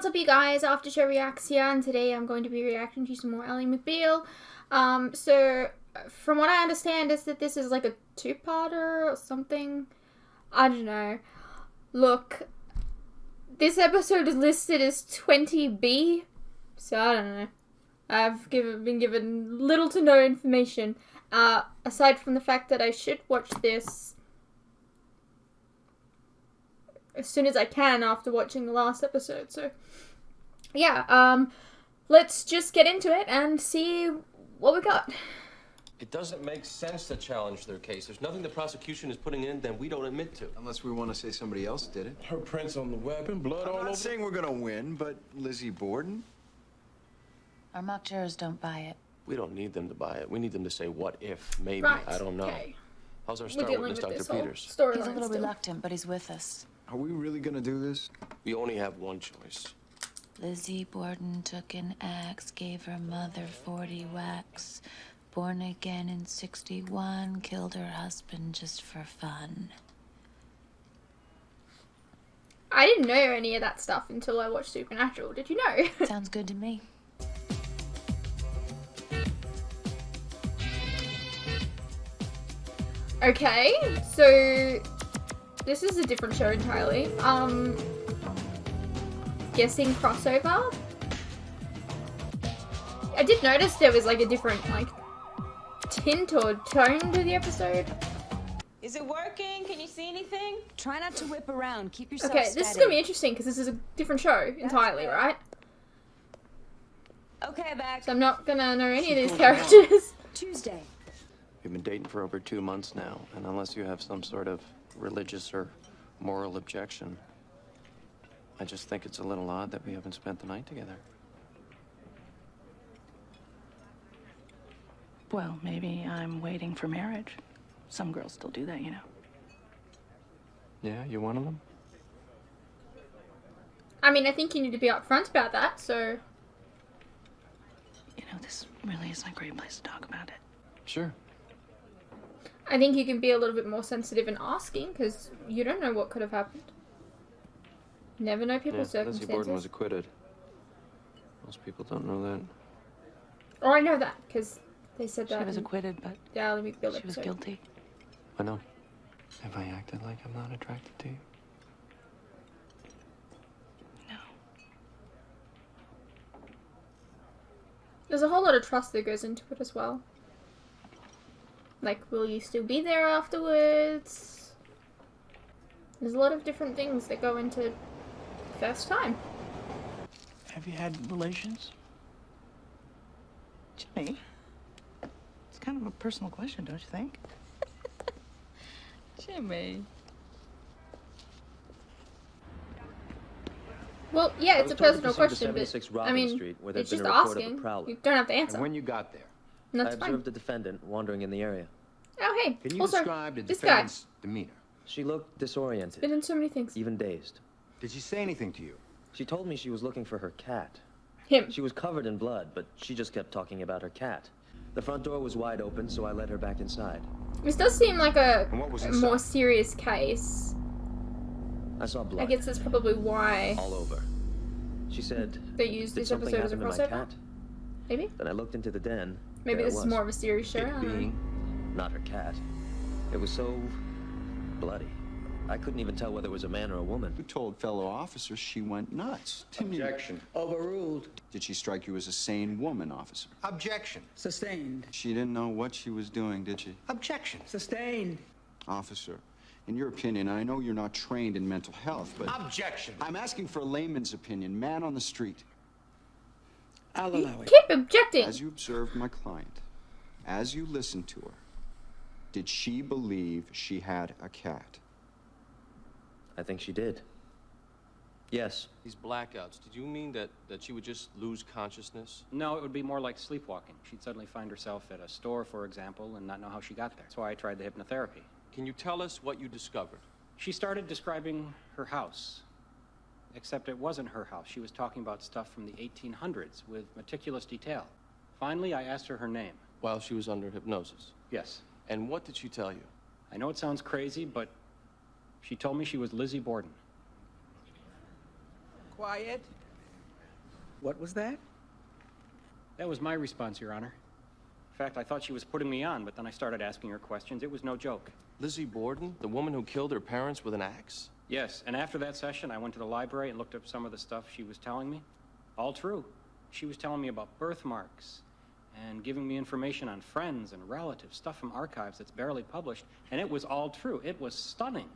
what's up you guys, After Show Reacts here, and today I'm going to be reacting to some more Ally McBeal. So, from what I understand is that this is like a two-parter or something. I don't know. Look, this episode is listed as 20B, so I don't know. I've been given little to no information, aside from the fact that I should watch this as soon as I can after watching the last episode. So, yeah, let's just get into it and see what we got. It doesn't make sense to challenge their case. There's nothing the prosecution is putting in that we don't admit to. Unless we want to say somebody else did it. Her prints on the weapon, blood all over. I'm not saying we're gonna win, but Lizzie Borden? Our mock jurors don't buy it. We don't need them to buy it. We need them to say what if, maybe. Right. I don't know. Okay. How's our star witness, Dr. Peters? He's a little reluctant, but he's with us. Are we really gonna do this? We only have one choice. Lizzie Borden took an axe, gave her mother 40 whacks. Born again in 61, killed her husband just for fun. I didn't know any of that stuff until I watched Supernatural. Did you know? Sounds good to me. Okay, so this is a different show entirely. Guessing crossover. I did notice there was like a different like tint or tone to the episode. Is it working? Can you see anything? Try not to whip around. Keep yourself Okay, steady. this is gonna be interesting because this is a different show entirely, right? Okay, back. So I'm not gonna know any of these characters. Tuesday. We've been dating for over 2 months now, and unless you have some sort of religious or moral objection, I just think it's a little odd that we haven't spent the night together. Well, maybe I'm waiting for marriage. Some girls still do that, you know. Yeah, you one of them? I mean, I think you need to be upfront about that, so... You know, this really isn't a great place to talk about it. Sure. I think you can be a little bit more sensitive in asking, because you don't know what could have happened. Never know people's circumstances. Lizzie Borden was acquitted. Most people don't know that. Oh, I know that, because they said that She was in acquitted, but the Ally McBeal she was episode. guilty. I know. Have I acted like I'm not attracted to you? No. There's a whole lot of trust that goes into it as well. Like, will you still be there afterwards? There's a lot of different things that go into first time. Have you had relations? Jimmy, it's kind of a personal question, don't you think? Jimmy. Well, yeah, it's a personal question, but I mean, Street, where it's there's just been a report of a asking. prowler. You don't have to answer. And when you got there, And I that's fine. observed the defendant wandering in the area. Oh, hey. Can you Also, describe the this guy. defendant's demeanor? She looked disoriented, Been in so many things. even dazed. Did she say anything to you? She told me she was looking for her cat. Him. She was covered in blood, but she just kept talking about her cat. The front door was wide open, so I led her back inside. This does seem like a And what was more inside? serious case. I saw blood I guess that's probably why all over. She said, they used "Did this something episode as a happen to my crossover. cat?" Maybe? Then I looked into the den. Maybe There it this is was. more of a serious show. I It don't know. being not her cat. It was so bloody. I couldn't even tell whether it was a man or a woman. You told fellow officers she went nuts. Objection. Overruled. Did she strike you as a sane woman, officer? Objection. Sustained. She didn't know what she was doing, did she? Objection. Sustained. Officer, in your opinion, I know you're not trained in mental health, but... Objection. I'm asking for a layman's opinion, man on the street. I'll allow it. Keep objecting. As you observed my client, as you listened to her, did she believe she had a cat? I think she did. Yes. These blackouts, did you mean that she would just lose consciousness? No, it would be more like sleepwalking. She'd suddenly find herself at a store, for example, and not know how she got there. That's why I tried the hypnotherapy. Can you tell us what you discovered? She started describing her house. Except it wasn't her house. She was talking about stuff from the 1800s with meticulous detail. Finally, I asked her her name. While she was under hypnosis? Yes. And what did she tell you? I know it sounds crazy, but she told me she was Lizzie Borden. Quiet. What was that? That was my response, Your Honor. In fact, I thought she was putting me on, but then I started asking her questions. It was no joke. Lizzie Borden, the woman who killed her parents with an axe? Yes, and after that session, I went to the library and looked up some of the stuff she was telling me. All true. She was telling me about birthmarks and giving me information on friends and relatives, stuff from archives that's barely published, and it was all true. It was stunning.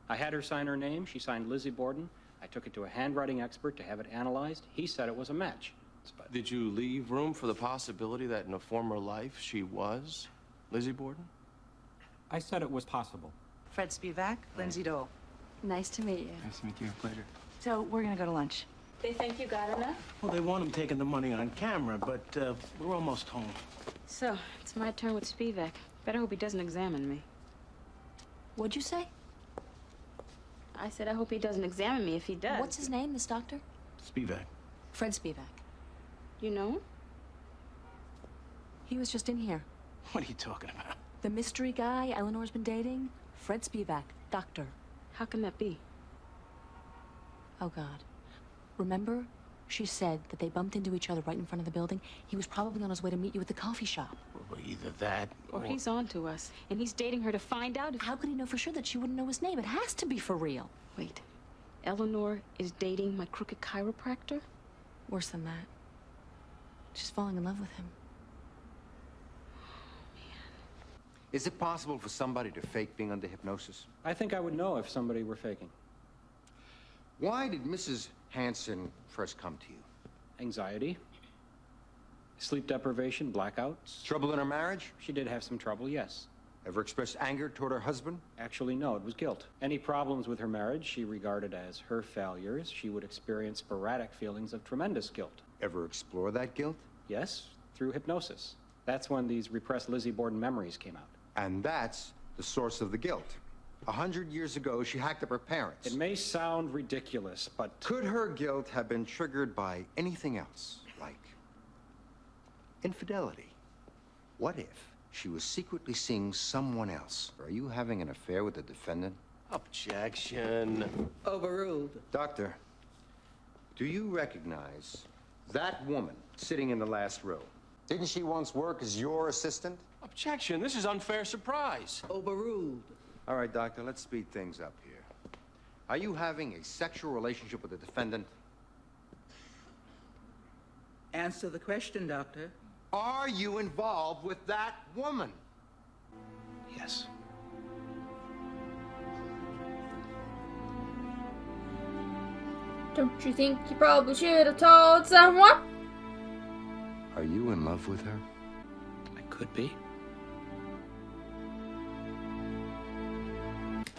I had her sign her name. She signed Lizzie Borden. I took it to a handwriting expert to have it analyzed. He said it was a match. But did you leave room for the possibility that in a former life she was Lizzie Borden? I said it was possible. Fred Spivak, Lindsay Dole. Nice to meet you. Nice to meet you. Pleasure. So we're gonna go to lunch. They think you got enough? Well, they want him taking the money on camera, but we're almost home. So, it's my turn with Spivak. Better hope he doesn't examine me. What'd you say? I said I hope he doesn't examine me if he does. What's his name, this doctor? Spivak. Fred Spivak. You know him? He was just in here. What are you talking about? The mystery guy Eleanor's been dating? Fred Spivak, doctor. How can that be? Oh, God. Remember? She said that they bumped into each other right in front of the building. He was probably on his way to meet you at the coffee shop. Well, either that Or he's on to us, and he's dating her to find out if... How could he know for sure that she wouldn't know his name? It has to be for real. Wait. Eleanor is dating my crooked chiropractor? Worse than that. She's falling in love with him. Is it possible for somebody to fake being under hypnosis? I think I would know if somebody were faking. Why did Mrs. Hanson first come to you? Anxiety, sleep deprivation, blackouts. Trouble in her marriage? She did have some trouble, yes. Ever expressed anger toward her husband? Actually, no, it was guilt. Any problems with her marriage she regarded as her failures. She would experience sporadic feelings of tremendous guilt. Ever explore that guilt? Yes, through hypnosis. That's when these repressed Lizzie Borden memories came out. And that's the source of the guilt. 100 years ago, she hacked up her parents. It may sound ridiculous, but... Could her guilt have been triggered by anything else, like infidelity? What if she was secretly seeing someone else? Are you having an affair with the defendant? Objection. Overruled. Doctor, do you recognize that woman sitting in the last row? Didn't she once work as your assistant? Objection. This is unfair surprise. Overruled. All right, doctor, let's speed things up here. Are you having a sexual relationship with the defendant? Answer the question, Doctor. Are you involved with that woman? Yes. Don't you think you probably should have told someone? Are you in love with her? I could be.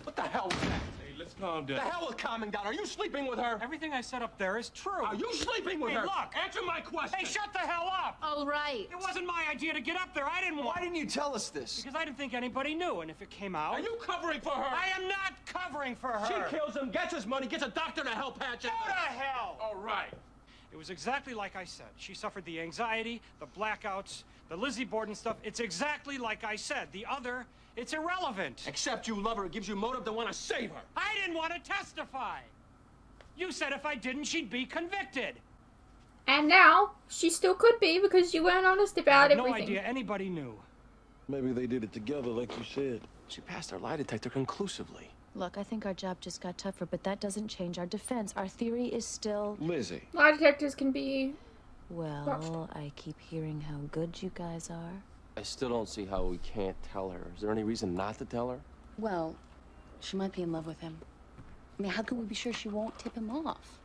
What the hell was that? Hey, let's calm down. The hell with calming down? Are you sleeping with her? Everything I said up there is true. Are you sleeping with her? Look. Answer my question. Hey, shut the hell up! All right. It wasn't my idea to get up there. I didn't want... Why didn't you tell us this? Because I didn't think anybody knew, and if it came out... Are you covering for her? I am not covering for her! She kills him, gets his money, gets a doctor to help patch it. Go to hell! All right. It was exactly like I said. She suffered the anxiety, the blackouts, the Lizzie Borden stuff. It's exactly like I said. The other, it's irrelevant. Except you love her. It gives you motive to want to save her. I didn't want to testify. You said if I didn't, she'd be convicted. And now, she still could be because you weren't honest about I have everything. no idea anybody knew. Maybe they did it together, like you said. She passed her lie detector conclusively. Look, I think our job just got tougher, but that doesn't change our defense. Our theory is still... Lizzie. Lie detectors can be... Well, I keep hearing how good you guys are. I still don't see how we can't tell her. Is there any reason not to tell her? Well, she might be in love with him. I mean, how can we be sure she won't tip him off?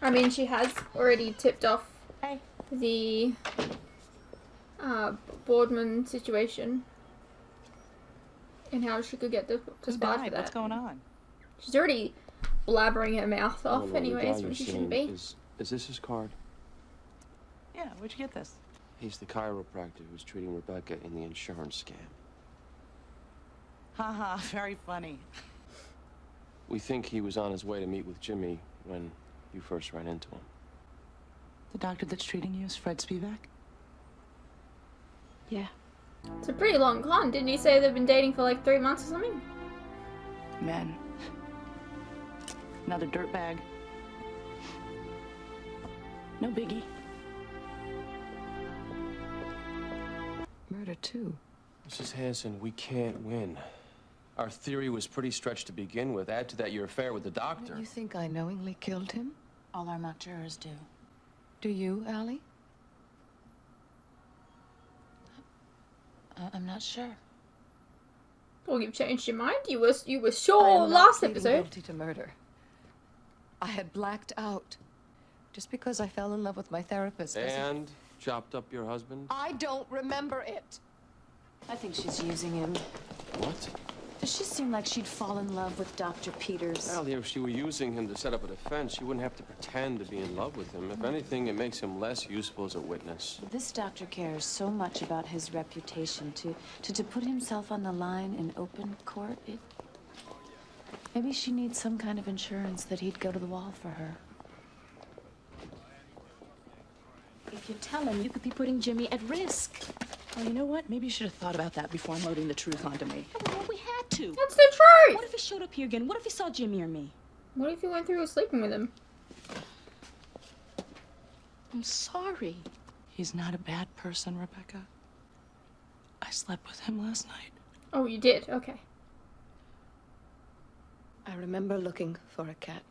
I mean, she has already tipped off Hey. the Boardman situation. And how she could get the spot for that. What's going on? She's already blabbering her mouth off the anyways, guy when you're she seeing, shouldn't be. Is this his card? Yeah, where'd you get this? He's the chiropractor who's treating Rebecca in the insurance scam. Haha, very funny. We think he was on his way to meet with Jimmy when you first ran into him. The doctor that's treating you is Fred Spivak? Yeah. It's a pretty long con. Didn't you say they've been dating for like 3 months or something? Man. Another dirtbag. No biggie. murder, too. Mrs. Hanson, we can't win. Our theory was pretty stretched to begin with. Add to that your affair with the doctor. You think I knowingly killed him? All our mock jurors do. Do you, Ally? I'm not sure. Oh, you've changed your mind? You were sure I am not last pleading episode. guilty to murder. I had blacked out. Just because I fell in love with my therapist. And chopped up your husband? I don't remember it. I think she's using him. What? Does she seem like she'd fall in love with Dr. Peters? Well, if she were using him to set up a defense, she wouldn't have to pretend to be in love with him. If anything, it makes him less useful as a witness. This doctor cares so much about his reputation to put himself on the line in open court. Maybe she needs some kind of insurance that he'd go to the wall for her. If you tell him, you could be putting Jimmy at risk. Well, you know what? Maybe you should have thought about that before unloading the truth onto me. Well, we had to. That's the truth! What if he showed up here again? What if he saw Jimmy or me? What if you went through sleeping with him? I'm sorry. He's not a bad person, Rebecca. I slept with him last night. Oh, you did? Okay. I remember looking for a cat.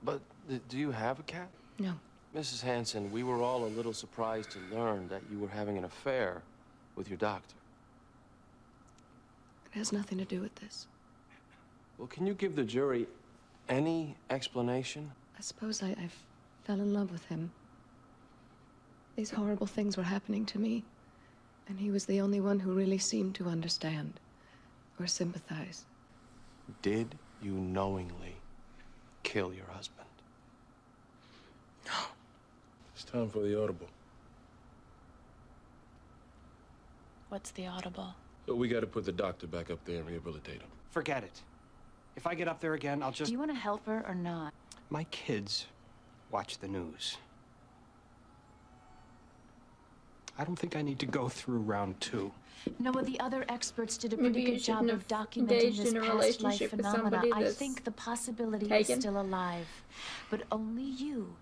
But do you have a cat? No. Mrs. Hanson, we were all a little surprised to learn that you were having an affair with your doctor. It has nothing to do with this. Well, can you give the jury any explanation? I suppose I fell in love with him. These horrible things were happening to me, and he was the only one who really seemed to understand or sympathize. Did you knowingly kill your husband? It's time for the audible. What's the audible? So we got to put the doctor back up there and rehabilitate him. Forget it. If I get up there again, I'll just... Do you want to help her or not? My kids watch the news. I don't think I need to go through round 2. No, well, the other experts did a Maybe pretty you good job shouldn't of have documenting engaged this in a past life relationship with phenomena. somebody I that's think the possibility taken. is still alive. But only you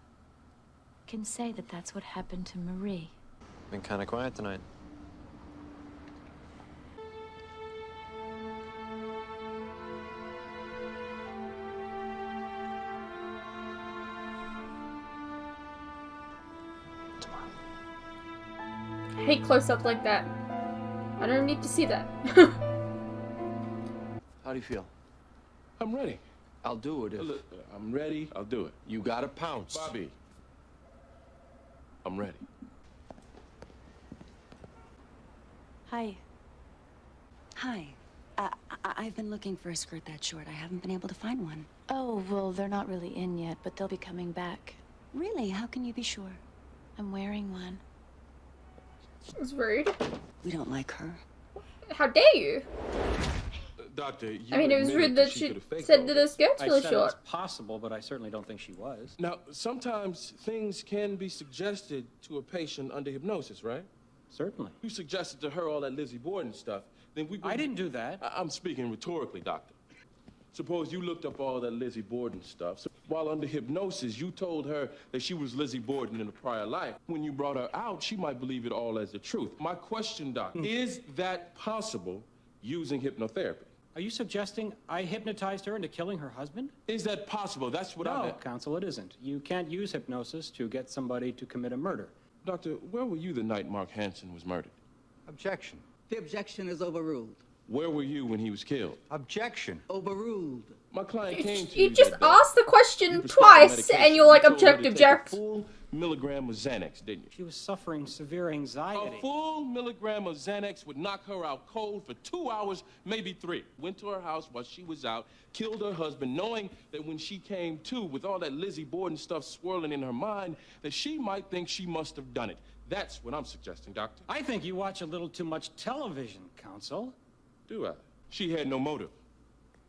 can say that that's what happened to Marie. Been kind of quiet tonight. I hate close-ups like that. I don't need to see that. How do you feel? I'm ready. I'll do it if... Look, I'm ready. I'll do it. You gotta pounce. Bobby. I'm ready. Hi. Hi. I've been looking for a skirt that short. I haven't been able to find one. Oh, well, they're not really in yet, but they'll be coming back. Really? How can you be sure? I'm wearing one. It's rude. We don't like her. How dare you? Doctor, you I mean, it was admitted rude that she she could've faked said all that this. her skirt's I really said short. it's possible, but I certainly don't think she was. Now, sometimes things can be suggested to a patient under hypnosis, right? Certainly. You suggested to her all that Lizzie Borden stuff, then we... I didn't do that. I'm speaking rhetorically, doctor. Suppose you looked up all that Lizzie Borden stuff. So while under hypnosis, you told her that she was Lizzie Borden in a prior life. When you brought her out, she might believe it all as the truth. My question, doctor, is that possible using hypnotherapy? Are you suggesting I hypnotized her into killing her husband? Is that possible? That's what I No, meant. counsel, it isn't. You can't use hypnosis to get somebody to commit a murder. Doctor, where were you the night Mark Hansen was murdered? Objection. The objection is overruled. Where were you when he was killed? Objection. Overruled. My client came to You just that day. asked the question You prescribed twice, medication. and you're like, You told her object, to take a object. full milligram of Xanax, didn't you? She was suffering severe anxiety. A full milligram of Xanax would knock her out cold for 2 hours, maybe 3. Went to her house while she was out, killed her husband, knowing that when she came to, with all that Lizzie Borden stuff swirling in her mind, that she might think she must have done it. That's what I'm suggesting, doctor. I think you watch a little too much television, counsel. Do I? She had no motive.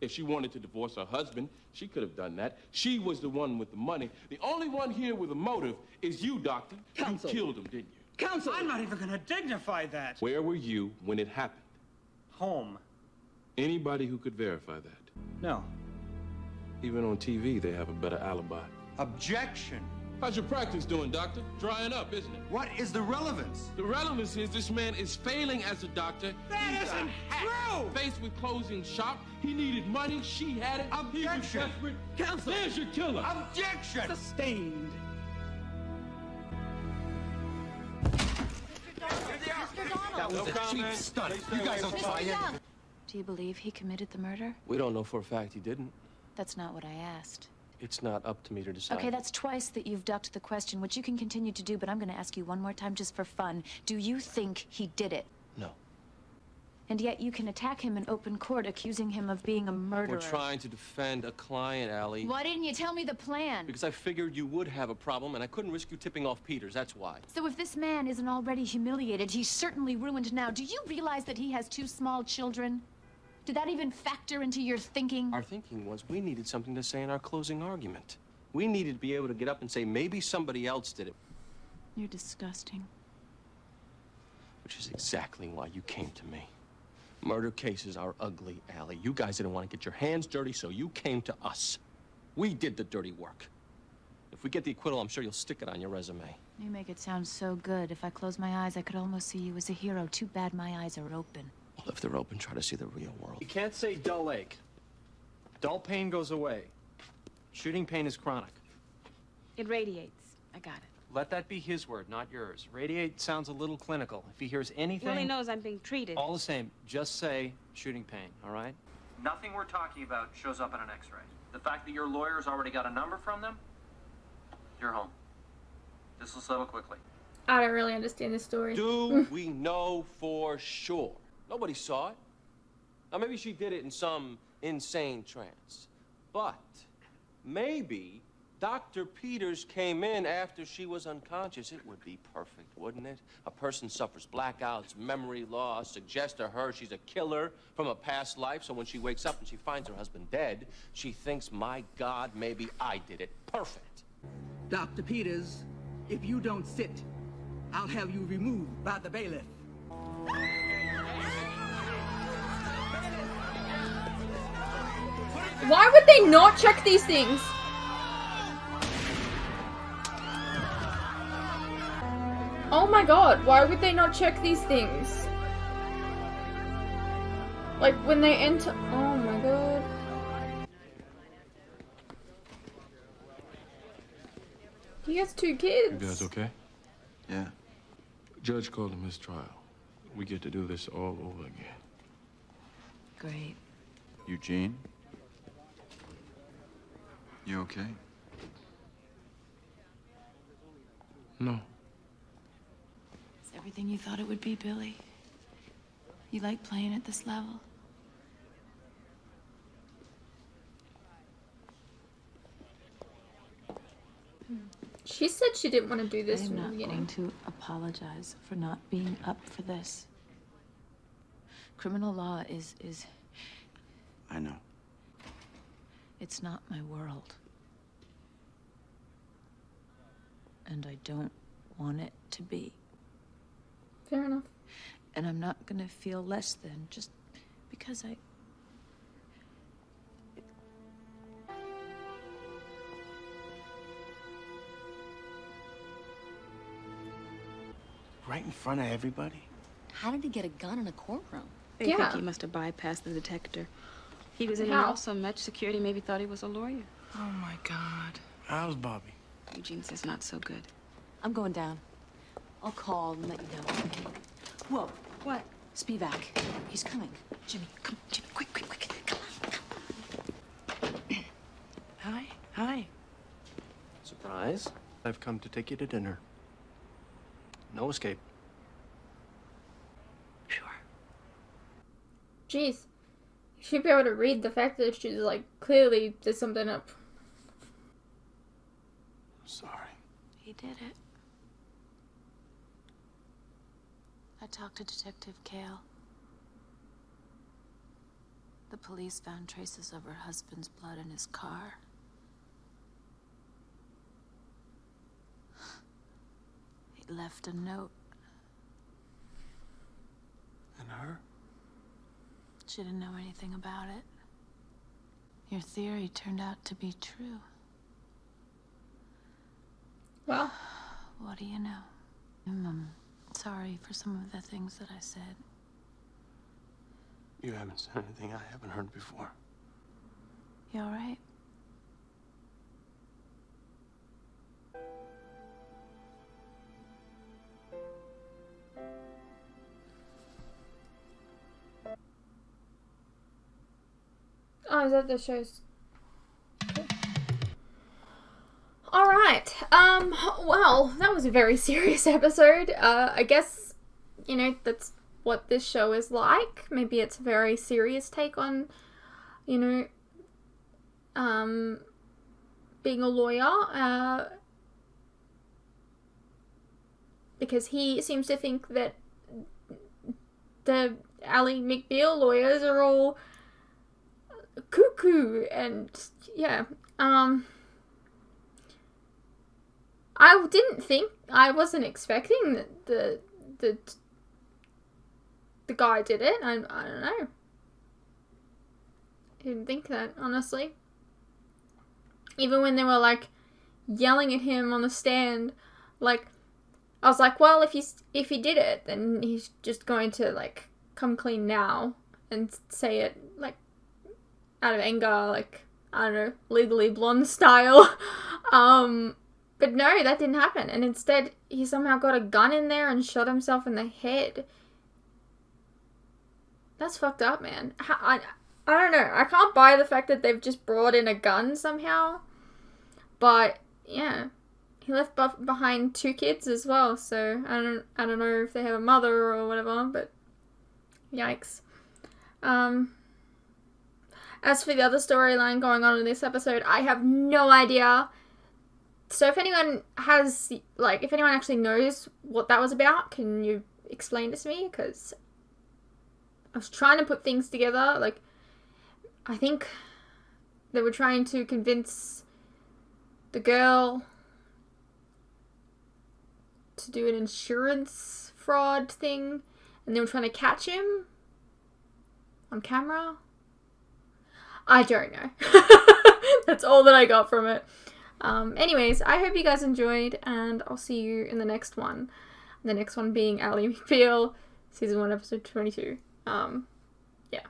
If she wanted to divorce her husband, she could have done that. She was the one with the money. The only one here with a motive is you, doctor. Counsel. You killed him, didn't you? Counsel! I'm not even going to dignify that. Where were you when it happened? Home. Anybody who could verify that? No. Even on TV, they have a better alibi. Objection. How's your practice doing, doctor? Drying up, isn't it? What is the relevance? The relevance is this man is failing as a doctor. That isn't true! Faced with closing shop, he needed money, she had it. He was Objection! desperate. Counsel! There's your killer. Objection! Sustained. That was a cheap stunt. You guys don't buy it. Do you believe he committed the murder? We don't know for a fact he didn't. That's not what I asked. It's not up to me to decide. Okay, that's twice that you've ducked the question, which you can continue to do, but I'm going to ask you one more time just for fun. Do you think he did it? No. And yet you can attack him in open court, accusing him of being a murderer. We're trying to defend a client, Ally. Why didn't you tell me the plan? Because I figured you would have a problem, and I couldn't risk you tipping off Peters, that's why. So if this man isn't already humiliated, he's certainly ruined now. Do you realize that he has 2 small children? Did that even factor into your thinking? Our thinking was we needed something to say in our closing argument. We needed to be able to get up and say maybe somebody else did it. You're disgusting. Which is exactly why you came to me. Murder cases are ugly, Ally. You guys didn't want to get your hands dirty, so you came to us. We did the dirty work. If we get the acquittal, I'm sure you'll stick it on your resume. You make it sound so good. If I close my eyes, I could almost see you as a hero. Too bad my eyes are open. Well, if they're open, try to see the real world. You can't say dull ache. Dull pain goes away. Shooting pain is chronic. It radiates. I got it. Let that be his word, not yours. Radiate sounds a little clinical. If he hears anything... Well, he knows I'm being treated. All the same, just say shooting pain, all right? Nothing we're talking about shows up on an x-ray. The fact that your lawyer's already got a number from them, you're home. This will settle quickly. I don't really understand this story. Do we know for sure? Nobody saw it. Now, maybe she did it in some insane trance. But maybe Dr. Peters came in after she was unconscious. It would be perfect, wouldn't it? A person suffers blackouts, memory loss, suggests to her she's a killer from a past life, so when she wakes up and she finds her husband dead, she thinks, my God, maybe I did it. Perfect. Dr. Peters, if you don't sit, I'll have you removed by the bailiff. Why would they not check these things? Oh my god, why would they not check these things? Like when they enter. Oh my god. He has 2 kids. You guys okay? Yeah. Judge called him his trial. We get to do this all over again. Great. Eugene? You okay? No. It's everything you thought it would be, Billy. You like playing at this level? She said she didn't want to do this I'm from the not beginning. going to apologize for not being up for this. Criminal law is... I know. It's not my world. And I don't want it to be. Fair enough. And I'm not gonna feel less than just because I... Right in front of everybody? How did he get a gun in a courtroom? They think he must have bypassed the detector. He was in here How? all so much, security maybe thought he was a lawyer. Oh my God. How's Bobby? Eugene says not so good. I'm going down. I'll call and let you know. Whoa. What? Spivak. He's coming. Jimmy, come. Jimmy, quick, quick, quick. Come on. Hi. Hi. Surprise. I've come to take you to dinner. No escape. Sure. Jeez. You should be able to read the fact that she's like, clearly there's something up. Sorry. He did it. I talked to Detective Kale. The police found traces of her husband's blood in his car. He left a note. And her? She didn't know anything about it. Your theory turned out to be true. Well, what do you know? I'm sorry for some of the things that I said. You haven't said anything I haven't heard before. You all right? Oh, is that the show's? Okay. Alright, well, that was a very serious episode. I guess, you know, that's what this show is like. Maybe it's a very serious take on, you know, being a lawyer, because he seems to think that the Ally McBeal lawyers are all cuckoo, and yeah, I wasn't expecting that the guy did it. I don't know. I didn't think that, honestly. Even when they were like yelling at him on the stand, like, I was like, well, if he did it, then he's just going to like come clean now and say it like out of anger, like, I don't know, Legally Blonde style. But no, that didn't happen. And instead, he somehow got a gun in there and shot himself in the head. That's fucked up, man. I don't know. I can't buy the fact that they've just brought in a gun somehow. But, yeah. He left behind 2 kids as well, so I don't know if they have a mother or whatever, but yikes. As for the other storyline going on in this episode, I have no idea. So if anyone has, like, if anyone actually knows what that was about, can you explain this to me? Because I was trying to put things together. Like, I think they were trying to convince the girl to do an insurance fraud thing, and they were trying to catch him on camera. I don't know. That's all that I got from it. Anyways, I hope you guys enjoyed, and I'll see you in the next one. The next one being Ally McBeal, Season 1, Episode 22. Yeah.